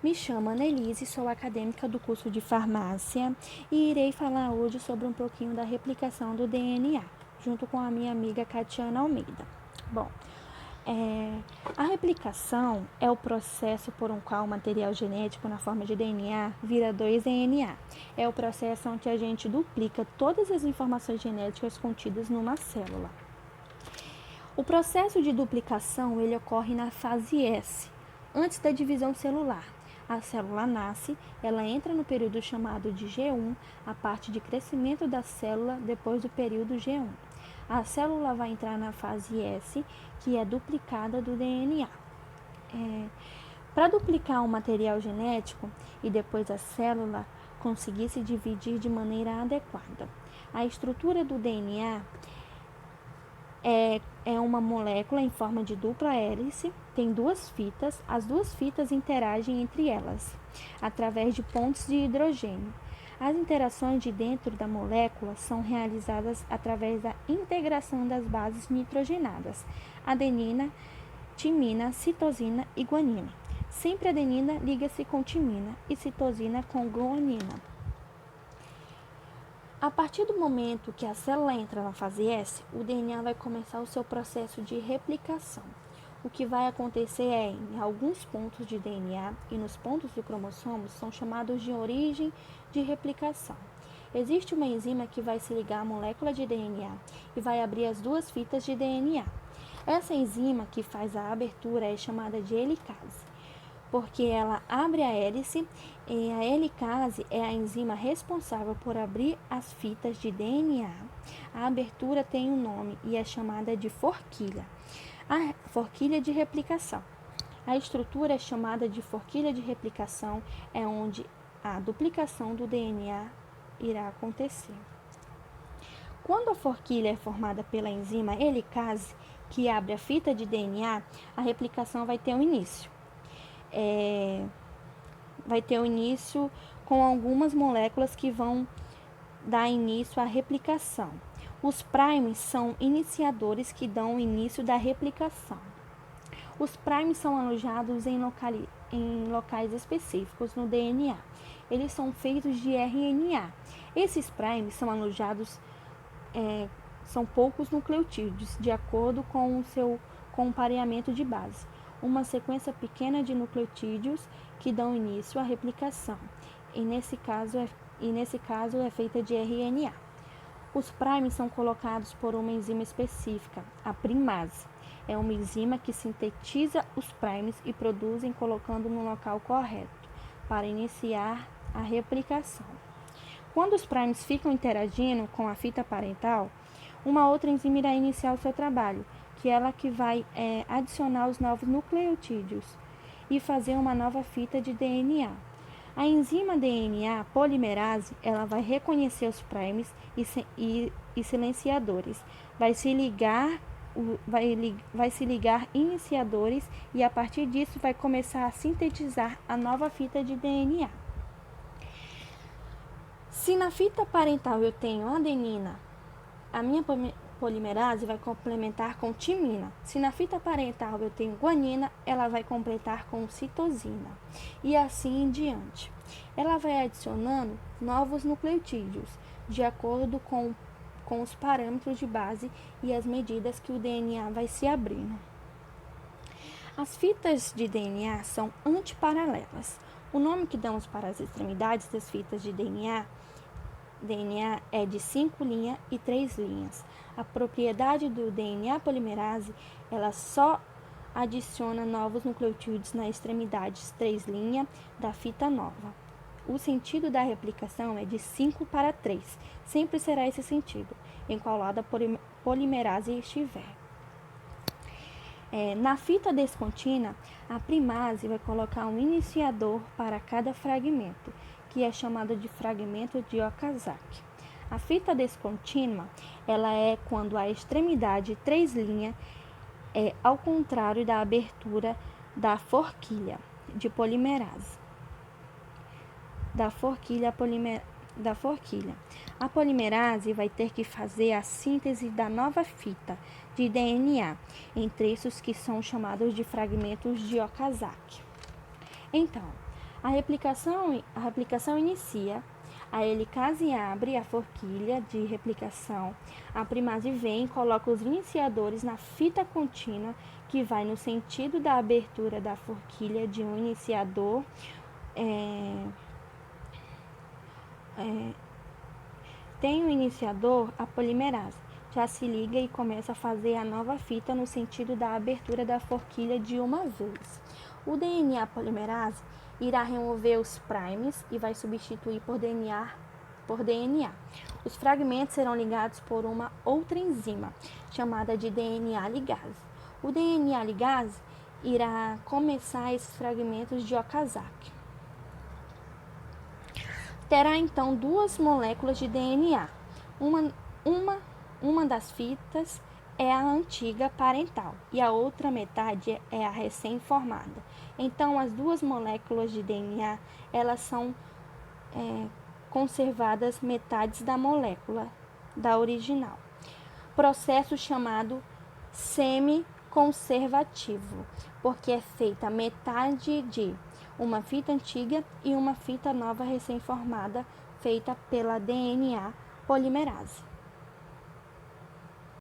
Me chamo Annelise, sou acadêmica do curso de farmácia e irei falar hoje sobre um pouquinho da replicação do DNA, junto com a minha amiga Catiana Almeida. Bom, a replicação é o processo por um qual o material genético na forma de DNA vira 2 DNA. É o processo onde a gente duplica todas as informações genéticas contidas numa célula. O processo de duplicação ele ocorre na fase S, antes da divisão celular. A célula nasce, ela entra no período chamado de G1, a parte de crescimento da célula depois do período G1. A célula vai entrar na fase S, que é duplicada do DNA. Para duplicar o material genético e depois a célula conseguir se dividir de maneira adequada, a estrutura do DNA é uma molécula em forma de dupla hélice, tem 2 fitas, as 2 fitas interagem entre elas, através de pontes de hidrogênio. As interações de dentro da molécula são realizadas através da integração das bases nitrogenadas, adenina, timina, citosina e guanina. Sempre adenina liga-se com timina e citosina com guanina. A partir do momento que a célula entra na fase S, o DNA vai começar o seu processo de replicação. O que vai acontecer em alguns pontos de DNA e nos pontos do cromossomo são chamados de origem de replicação. Existe uma enzima que vai se ligar à molécula de DNA e vai abrir as 2 fitas de DNA. Essa enzima que faz a abertura é chamada de helicase, porque ela abre a hélice e a helicase é a enzima responsável por abrir as fitas de DNA. A abertura tem um nome e é chamada de forquilha. A forquilha de replicação. A estrutura é chamada de forquilha de replicação, é onde a duplicação do DNA irá acontecer. Quando a forquilha é formada pela enzima helicase, que abre a fita de DNA, a replicação vai ter um início. Vai ter um início com algumas moléculas que vão dar início à replicação. Os primes são iniciadores que dão o início da replicação. Os primes são alojados em locais específicos no DNA. Eles são feitos de RNA. Esses primes são alojados, são poucos nucleotídeos, de acordo com o pareamento de base. Uma sequência pequena de nucleotídeos que dão início à replicação, e nesse caso é feita de RNA. Os primes são colocados por uma enzima específica, a primase. É uma enzima que sintetiza os primes e produzem colocando no local correto para iniciar a replicação. Quando os primes ficam interagindo com a fita parental, uma outra enzima irá iniciar o seu trabalho, que é ela que vai adicionar os novos nucleotídeos e fazer uma nova fita de DNA. A enzima DNA polimerase, ela vai reconhecer os primes e silenciadores, vai se ligar iniciadores e a partir disso vai começar a sintetizar a nova fita de DNA. Se na fita parental eu tenho adenina, a minha polimerase vai complementar com timina. Se na fita parental eu tenho guanina, ela vai completar com citosina. E assim em diante. Ela vai adicionando novos nucleotídeos, de acordo com os parâmetros de base e as medidas que o DNA vai se abrindo. As fitas de DNA são antiparalelas. O nome que damos para as extremidades das fitas de DNA é de 5 linhas e 3 linhas. A propriedade do DNA polimerase, ela só adiciona novos nucleotídeos na extremidade 3 linhas da fita nova. O sentido da replicação é de 5 para 3. Sempre será esse sentido, em qual lado a polimerase estiver. Na fita descontínua, a primase vai colocar um iniciador para cada fragmento, que é chamado de fragmento de Okazaki. A fita descontínua, ela é quando a extremidade 3 linhas é ao contrário da abertura da forquilha de polimerase. A polimerase vai ter que fazer a síntese da nova fita de DNA em trechos que são chamados de fragmentos de Okazaki. Então, A replicação inicia, a helicase abre a forquilha de replicação, a primase vem e coloca os iniciadores na fita contínua, que vai no sentido da abertura da forquilha de um iniciador. Tem o iniciador, a polimerase, já se liga e começa a fazer a nova fita no sentido da abertura da forquilha de uma vez. O DNA polimerase irá remover os primes e vai substituir por DNA. Os fragmentos serão ligados por uma outra enzima, chamada de DNA ligase. O DNA ligase irá começar esses fragmentos de Okazaki. Terá então duas moléculas de DNA. Uma das fitas é a antiga parental e a outra metade é a recém-formada. Então, as duas moléculas de DNA, elas são conservadas metades da molécula da original. Processo chamado semi-conservativo, porque é feita metade de uma fita antiga e uma fita nova recém-formada, feita pela DNA polimerase.